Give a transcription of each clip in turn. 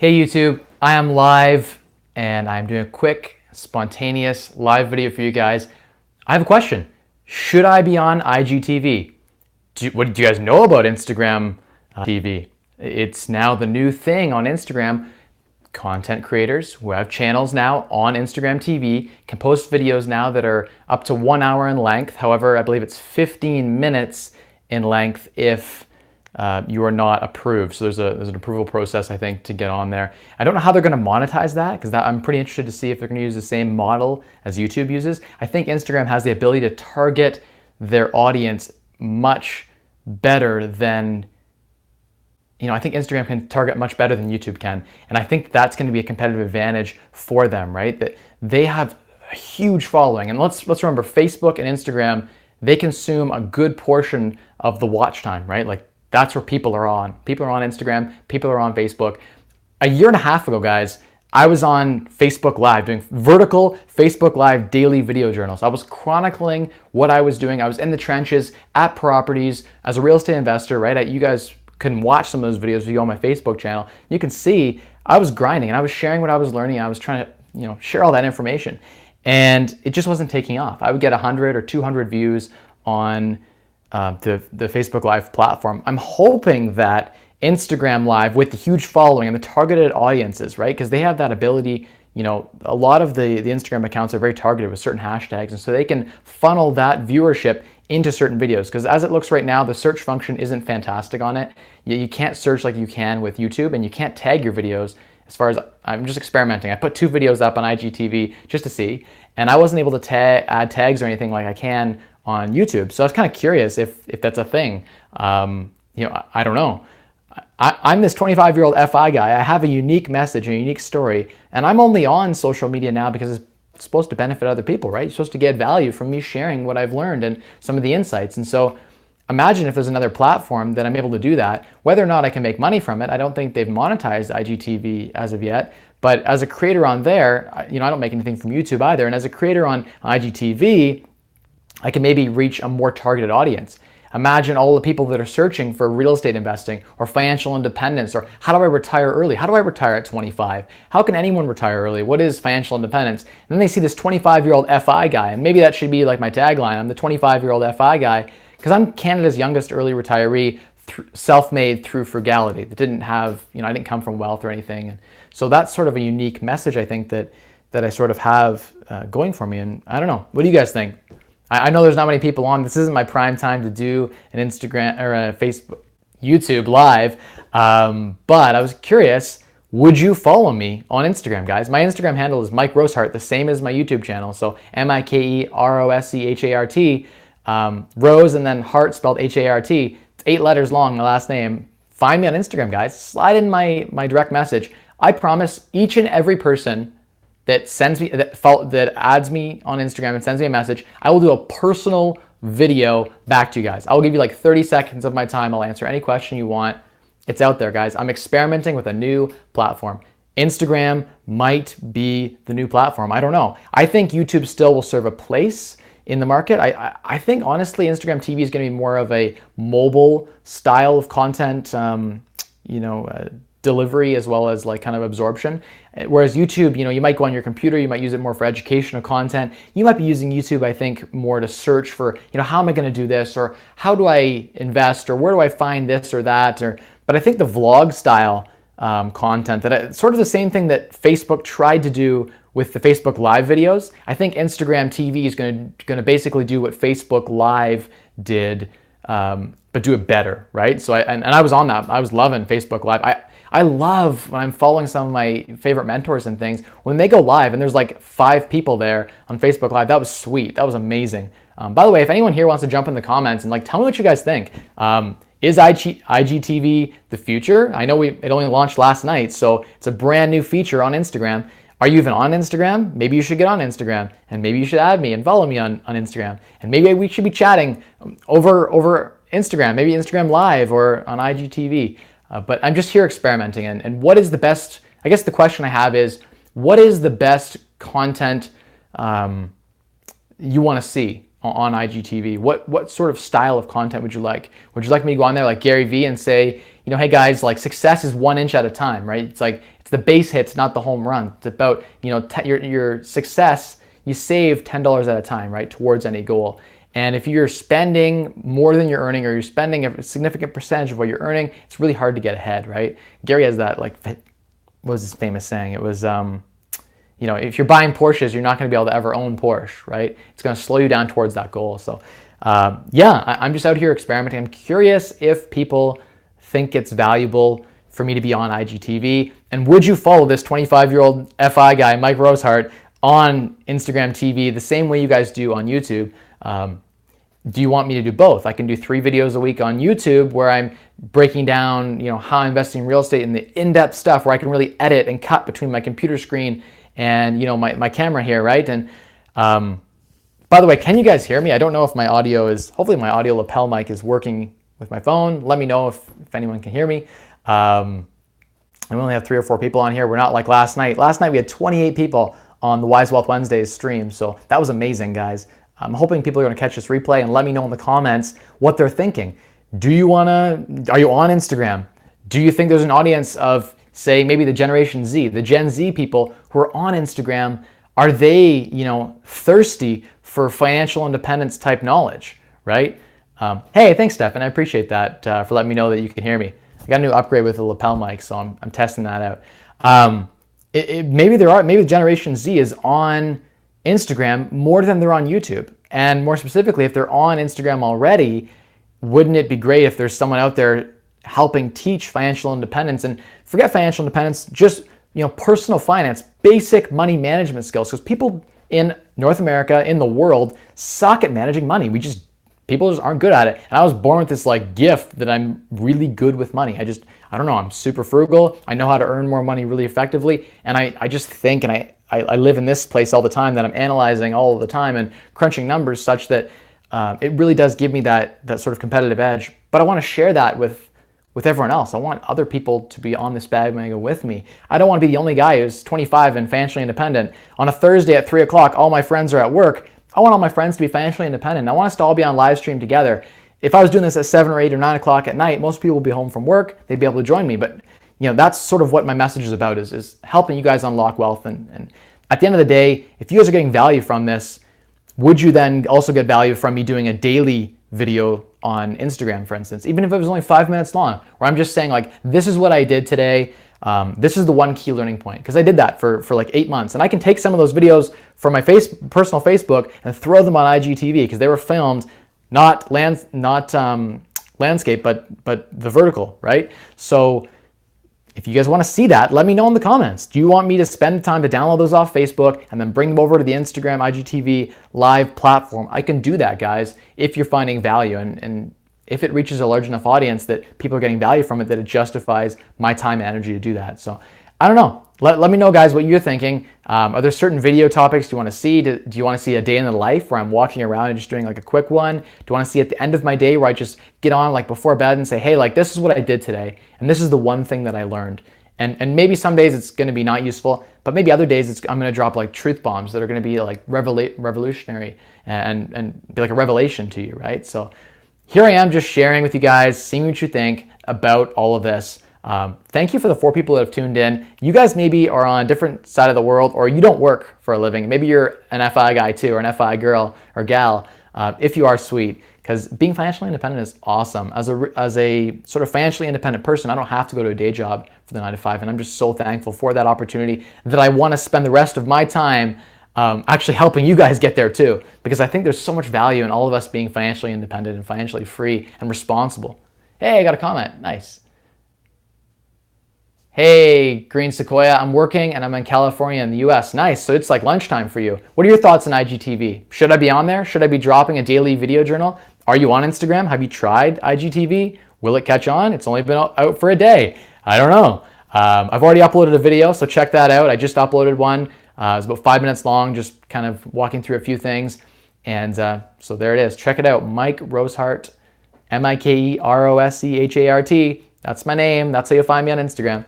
Hey YouTube, I am live and I'm doing a quick, spontaneous live video for you guys. I have a question. Should I be on IGTV? What do you guys know about Instagram TV? It's now the new thing on Instagram. Content creators who have channels now on Instagram TV can post videos now that are up to 1 hour in length. However, I believe it's 15 minutes in length if you are not approved. So there's an approval process, I think, to get on there. I don't know how they're going to monetize that, because I'm pretty interested to see if they're going to use the same model as YouTube uses. I think Instagram has the ability to target their audience much better than, I think Instagram can target much better than YouTube can. And I think that's going to be a competitive advantage for them, right? That they have a huge following. And let's remember, Facebook and Instagram, they consume a good portion of the watch time, right? Like, that's where people are on. People are on Instagram, people are on Facebook. A year and a half ago, guys, I was on Facebook Live doing vertical Facebook Live daily video journals. I was chronicling what I was doing. I was in the trenches at properties as a real estate investor, right? You guys can watch some of those videos if you go on my Facebook channel. You can see I was grinding and I was sharing what I was learning. I was trying to, share all that information, and it just wasn't taking off. I would get 100 or 200 views on the Facebook Live platform. I'm hoping that Instagram Live, with the huge following and the targeted audiences, right? Because they have that ability, a lot of the Instagram accounts are very targeted with certain hashtags, and so they can funnel that viewership into certain videos. Because as it looks right now, the search function isn't fantastic on it. You can't search like you can with YouTube, and you can't tag your videos. As far as I'm just experimenting, I put 2 videos up on IGTV just to see, and I wasn't able to add tags or anything like I can on YouTube. So I was kind of curious if that's a thing. I don't know. I'm this 25-year-old FI guy. I have a unique message, a unique story, and I'm only on social media now because it's supposed to benefit other people, right? You're supposed to get value from me sharing what I've learned and some of the insights. And so imagine if there's another platform that I'm able to do that. Whether or not I can make money from it, I don't think they've monetized IGTV as of yet. But as a creator on there, I don't make anything from YouTube either. And as a creator on IGTV, I can maybe reach a more targeted audience. Imagine all the people that are searching for real estate investing or financial independence, or how do I retire early? How do I retire at 25? How can anyone retire early? What is financial independence? And then they see this 25-year-old FI guy, and maybe that should be like my tagline. I'm the 25-year-old FI guy because I'm Canada's youngest early retiree, self-made through frugality. That didn't have, I didn't come from wealth or anything. And so that's sort of a unique message, I think, that I sort of have going for me. And I don't know. What do you guys think? I know there's not many people on. This isn't my prime time to do an Instagram or a Facebook, YouTube live, but I was curious, would you follow me on Instagram, guys? My Instagram handle is Mike Rosehart, the same as my YouTube channel. So MikeRoshart, Rose and then Hart spelled Hart. It's 8 letters long, my last name. Find me on Instagram, guys. Slide in my direct message. I promise each and every person that sends me, that adds me on Instagram and sends me a message, I will do a personal video back to you guys. I will give you like 30 seconds of my time. I'll answer any question you want. It's out there, guys. I'm experimenting with a new platform. Instagram might be the new platform. I don't know. I think YouTube still will serve a place in the market. I think, honestly, Instagram TV is going to be more of a mobile style of content, delivery as well as like kind of absorption. Whereas YouTube, you might go on your computer, you might use it more for educational content. You might be using YouTube, I think, more to search for, how am I going to do this, or how do I invest, or where do I find this or that, but I think the vlog style content, it's sort of the same thing that Facebook tried to do with the Facebook Live videos. I think Instagram TV is going to basically do what Facebook Live did, but do it better, right? So I was on that. I was loving Facebook Live. I love when I'm following some of my favorite mentors and things, when they go live and there's like 5 people there on Facebook Live. That was sweet. That was amazing. By the way, if anyone here wants to jump in the comments and tell me what you guys think. Is IGTV the future? I know it only launched last night, so it's a brand new feature on Instagram. Are you even on Instagram? Maybe you should get on Instagram, and maybe you should add me and follow me on Instagram. And maybe we should be chatting over Instagram, maybe Instagram Live or on IGTV. But I'm just here experimenting. And what is the best, I guess the question I have is, what is the best content you want to see? on IGTV? What sort of style of content would you like? Would you like me to go on there like Gary Vee and say, you know, hey guys, like success is 1 inch at a time, right? It's like, it's the base hits, not the home run. It's about, you know, your success, you save $10 at a time, right, towards any goal. And if you're spending more than you're earning, or you're spending a significant percentage of what you're earning, it's really hard to get ahead, right? Gary has that, like, what was his famous saying? It was, you know, if you're buying Porsches, you're not going to be able to ever own Porsche, right? It's going to slow you down towards that goal. So, yeah, I'm just out here experimenting. I'm curious if people think it's valuable for me to be on IGTV. And would you follow this 25-year-old FI guy, Mike Rosehart, on Instagram TV the same way you guys do on YouTube? Do you want me to do both? I can do 3 videos a week on YouTube where I'm breaking down, you know, how I'm investing in real estate and the in-depth stuff where I can really edit and cut between my computer screen and, you know, my camera here, right? And by the way, can you guys hear me? I don't know if my audio is, hopefully my audio lapel mic is working with my phone. Let me know if anyone can hear me. We only have 3 or 4 people on here. We're not like last night. Last night we had 28 people on the Wise Wealth Wednesdays stream. So that was amazing, guys. I'm hoping people are going to catch this replay and let me know in the comments what they're thinking. Are you on Instagram? Do you think there's an audience of, say, maybe the Generation Z, the Gen Z people who are on Instagram? Are they, you know, thirsty for financial independence type knowledge, right? Hey, thanks, Stefan. I appreciate that for letting me know that you can hear me. I got a new upgrade with the lapel mic, so I'm testing that out. Maybe the Generation Z is on Instagram more than they're on YouTube. And more specifically, if they're on Instagram already, wouldn't it be great if there's someone out there helping teach financial independence? And forget financial independence, just, you know, personal finance, basic money management skills. Because people in North America, in the world, suck at managing money. People just aren't good at it. And I was born with this like gift that I'm really good with money. I don't know, I'm super frugal. I know how to earn more money really effectively. And I just think, and I live in this place all the time, that I'm analyzing all the time and crunching numbers such that it really does give me that sort of competitive edge. But I want to share that with everyone else. I want other people to be on this bandwagon with me. I don't want to be the only guy who's 25 and financially independent. On a Thursday at 3 o'clock, all my friends are at work. I want all my friends to be financially independent. I want us to all be on live stream together. If I was doing this at 7 or 8 or 9 o'clock at night, most people would be home from work. They'd be able to join me. But, you know, that's sort of what my message is about, is helping you guys unlock wealth. And at the end of the day, if you guys are getting value from this, would you then also get value from me doing a daily video on Instagram, for instance, even if it was only 5 minutes long, where I'm just saying like, this is what I did today. This is the one key learning point, because I did that for like 8 months, and I can take some of those videos from my personal Facebook and throw them on IGTV because they were filmed not landscape, but the vertical, right? So if you guys want to see that, let me know in the comments. Do you want me to spend the time to download those off Facebook and then bring them over to the Instagram IGTV live platform? I can do that, guys, if you're finding value and if it reaches a large enough audience that people are getting value from it, that it justifies my time and energy to do that. So I don't know. Let me know, guys, what you're thinking. Are there certain video topics you want to see? Do you want to see a day in the life where I'm walking around and just doing like a quick one? Do you want to see at the end of my day where I just get on like before bed and say, hey, like this is what I did today, and this is the one thing that I learned? And maybe some days it's going to be not useful, but maybe other days I'm going to drop like truth bombs that are going to be like revolutionary and be like a revelation to you, right? So here I am just sharing with you guys, seeing what you think about all of this. Thank you for the 4 people that have tuned in. You guys maybe are on a different side of the world, or you don't work for a living. Maybe you're an FI guy too, or an FI girl or gal. If you are, sweet, because being financially independent is awesome. As a sort of financially independent person, I don't have to go to a day job for the 9 to 5, and I'm just so thankful for that opportunity that I want to spend the rest of my time actually helping you guys get there too, because I think there's so much value in all of us being financially independent and financially free and responsible. Hey, I got a comment. Nice. Hey, Green Sequoia, I'm working and I'm in California in the US. Nice, so it's like lunchtime for you. What are your thoughts on IGTV? Should I be on there? Should I be dropping a daily video journal? Are you on Instagram? Have you tried IGTV? Will it catch on? It's only been out for a day. I don't know. I've already uploaded a video, so check that out. I just uploaded one. It was about 5 minutes long, just kind of walking through a few things. And so there it is. Check it out. Mike Rosehart, MikeRoshart. That's my name. That's how you'll find me on Instagram.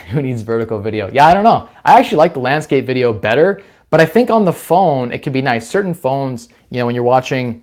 Who needs vertical video? Yeah, I don't know. I actually like the landscape video better, But I think on the phone, it can be nice. Certain phones, when you're watching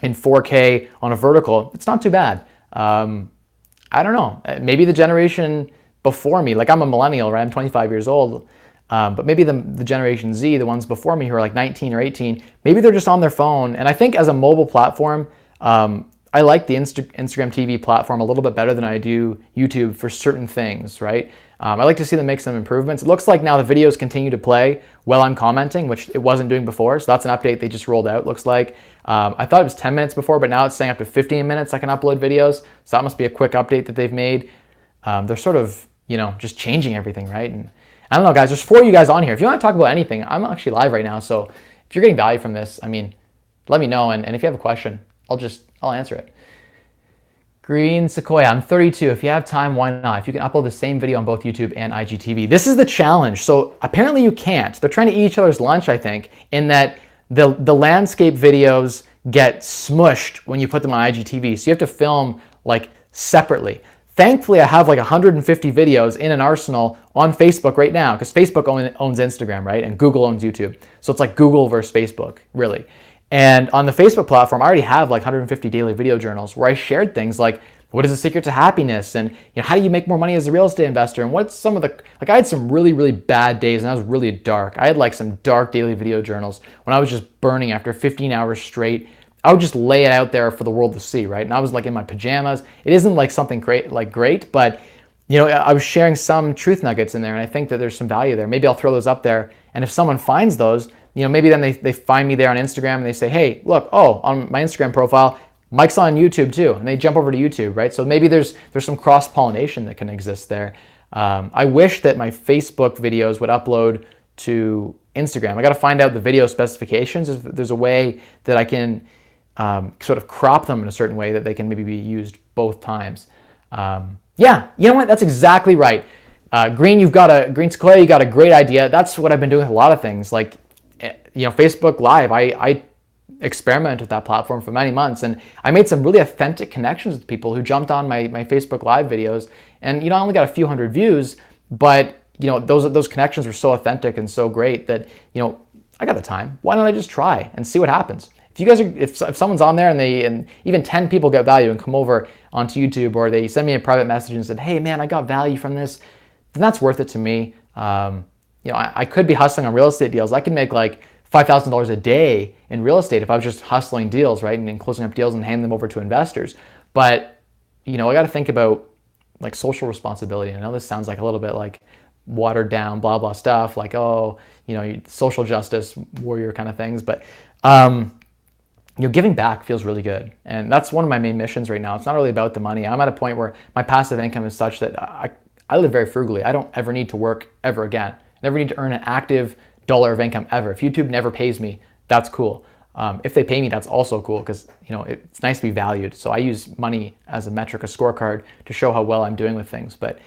in 4K on a vertical, it's not too bad. I don't know. Maybe the generation before me, like I'm a millennial, right? I'm 25 years old. But maybe the Generation Z, the ones before me who are like 19 or 18, maybe they're just on their phone. And I think as a mobile platform, I like the Instagram TV platform a little bit better than I do YouTube for certain things, right? I like to see them make some improvements. It looks like now the videos continue to play while I'm commenting, which it wasn't doing before. So that's an update they just rolled out, looks like. I thought it was 10 minutes before, but now it's saying up to 15 minutes I can upload videos. So that must be a quick update that they've made. They're sort of, just changing everything, right? And I don't know, guys, there's 4 of you guys on here. If you want to talk about anything, I'm actually live right now. So if you're getting value from this, let me know. And if you have a question, I'll answer it. Green Sequoia, I'm 32. If you have time, why not? If you can upload the same video on both YouTube and IGTV. This is the challenge. So apparently you can't. They're trying to eat each other's lunch, I think, in that the landscape videos get smushed when you put them on IGTV. So you have to film like separately. Thankfully, I have like 150 videos in an arsenal on Facebook right now because Facebook owns Instagram, right? And Google owns YouTube. So it's like Google versus Facebook, really. And on the Facebook platform, I already have like 150 daily video journals where I shared things like, what is the secret to happiness? And how do you make more money as a real estate investor? And what's some of the, like I had some really, really bad days and I was really dark. I had like some dark daily video journals when I was just burning after 15 hours straight. I would just lay it out there for the world to see, right? And I was like in my pajamas. It isn't like something great, but I was sharing some truth nuggets in there and I think that there's some value there. Maybe I'll throw those up there. And if someone finds those, maybe then they find me there on Instagram and they say, hey, look, on my Instagram profile, Mike's on YouTube too. And they jump over to YouTube, right? So maybe there's some cross-pollination that can exist there. I wish that my Facebook videos would upload to Instagram. I got to find out the video specifications. If there's a way that I can sort of crop them in a certain way that they can maybe be used both times. Yeah, you know what? That's exactly right. Green Sequoia, you got a great idea. That's what I've been doing with a lot of things. Like, Facebook Live, I experimented with that platform for many months and I made some really authentic connections with people who jumped on my Facebook Live videos. And, I only got a few hundred views, but, those connections were so authentic and so great that, I got the time. Why don't I just try and see what happens? If you guys are, if someone's on there and even 10 people get value and come over onto YouTube or they send me a private message and said, hey man, I got value from this, then that's worth it to me. I could be hustling on real estate deals. I can make like $5,000 a day in real estate if I was just hustling deals, right? And closing up deals and handing them over to investors. But, I got to think about like social responsibility. I know this sounds like a little bit like watered down, blah, blah stuff, like, social justice warrior kind of things. But, giving back feels really good. And that's one of my main missions right now. It's not really about the money. I'm at a point where my passive income is such that I live very frugally. I don't ever need to work ever again. Never need to earn an active dollar of income ever. If YouTube never pays me, that's cool. If they pay me, that's also cool because it's nice to be valued. So I use money as a metric, a scorecard to show how well I'm doing with things. But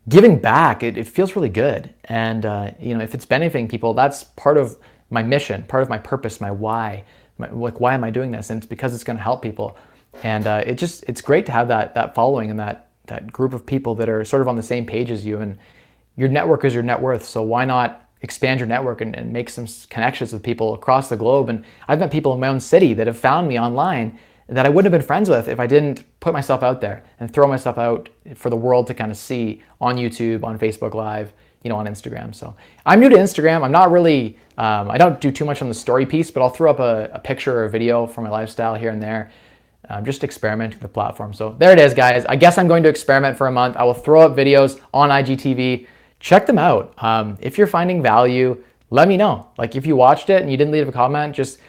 giving back, it feels really good. And if it's benefiting people, that's part of my mission, part of my purpose, my why. Why am I doing this? And it's because it's going to help people. And it's great to have that following and that group of people that are sort of on the same page as you. And your network is your net worth. So why not expand your network and make some connections with people across the globe? And I've met people in my own city that have found me online that I wouldn't have been friends with if I didn't put myself out there and throw myself out for the world to kind of see on YouTube, on Facebook Live, on Instagram. So I'm new to Instagram. I'm not really, I don't do too much on the story piece, but I'll throw up a picture or a video from my lifestyle here and there. Just experimenting with the platform. So there it is, guys. I guess I'm going to experiment for a month. I will throw up videos on IGTV. Check them out. If you're finding value, let me know. Like if you watched it and you didn't leave a comment, just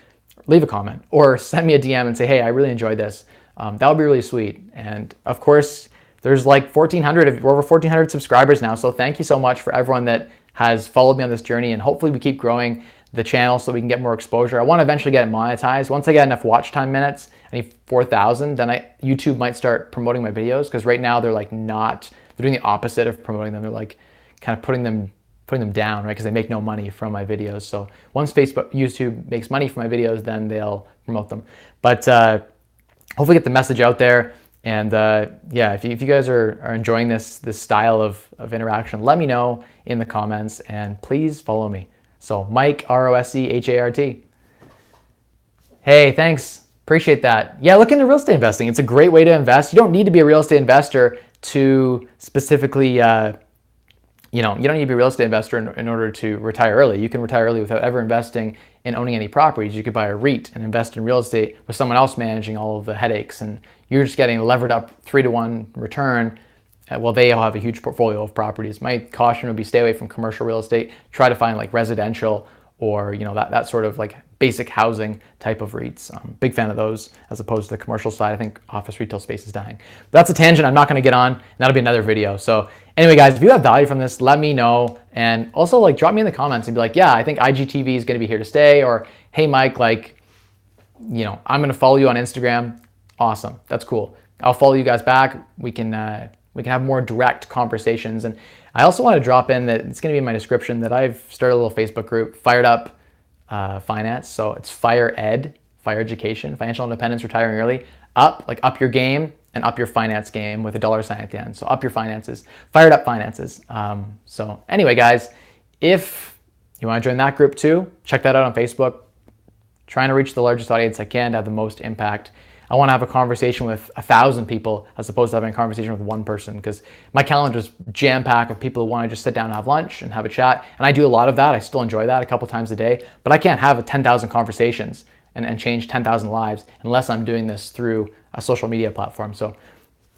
leave a comment or send me a DM and say, hey, I really enjoyed this. That would be really sweet. And of course, there's like 1,400, we're over 1,400 subscribers now. So thank you so much for everyone that has followed me on this journey. And hopefully we keep growing the channel so we can get more exposure. I want to eventually get it monetized. Once I get enough watch time minutes, I need 4,000, then YouTube might start promoting my videos. Because right now they're like they're doing the opposite of promoting them. They're like kind of putting them down, right? Because they make no money from my videos. So once YouTube makes money from my videos, then they'll promote them. But hopefully get the message out there. And yeah, if you guys are enjoying this style of interaction, let me know in the comments and please follow me. So Mike, Roshart. Hey, thanks. Appreciate that. Yeah, look into real estate investing. It's a great way to invest. You don't need to be a real estate investor to specifically, you don't need to be a real estate investor in order to retire early. You can retire early without ever investing in owning any properties. You could buy a REIT and invest in real estate with someone else managing all of the headaches, and you're just getting a levered up 3-to-1 return. Well, they all have a huge portfolio of properties. My caution would be stay away from commercial real estate. Try to find like residential or that sort of like basic housing type of REITs. Big fan of those as opposed to the commercial side. I think office retail space is dying. But that's a tangent I'm not going to get on. That'll be another video. So anyway, guys, if you have value from this, let me know. And also like drop me in the comments and be like, yeah, I think IGTV is going to be here to stay. Or, hey, Mike, like, I'm going to follow you on Instagram. Awesome. That's cool. I'll follow you guys back. We can have more direct conversations. And I also want to drop in that it's going to be in my description that I've started a little Facebook group, Fired Up Finance. So it's Fire Ed, Fire Education, Financial Independence, Retiring Early. Up your game and up your finance game with a $sign at the end. So up your finances, Fired Up Finances. So anyway, guys, if you want to join that group too, check that out on Facebook. Trying to reach the largest audience I can to have the most impact. I want to have a conversation with 1,000 people as opposed to having a conversation with one person, because my calendar is jam-packed with people who want to just sit down and have lunch and have a chat. And I do a lot of that. I still enjoy that a couple times a day, but I can't have 10,000 conversations and change 10,000 lives unless I'm doing this through a social media platform. So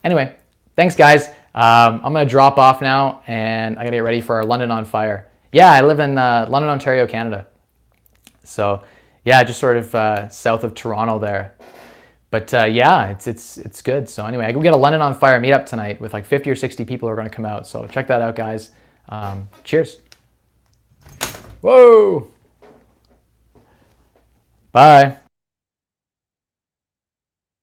anyway, thanks guys. I'm going to drop off now and I got to get ready for our London on Fire. Yeah, I live in London, Ontario, Canada. So yeah, just sort of south of Toronto there. But yeah, it's good. So anyway, we got a London on Fire meetup tonight with like 50 or 60 people who are going to come out. So check that out, guys. Cheers. Whoa. Bye.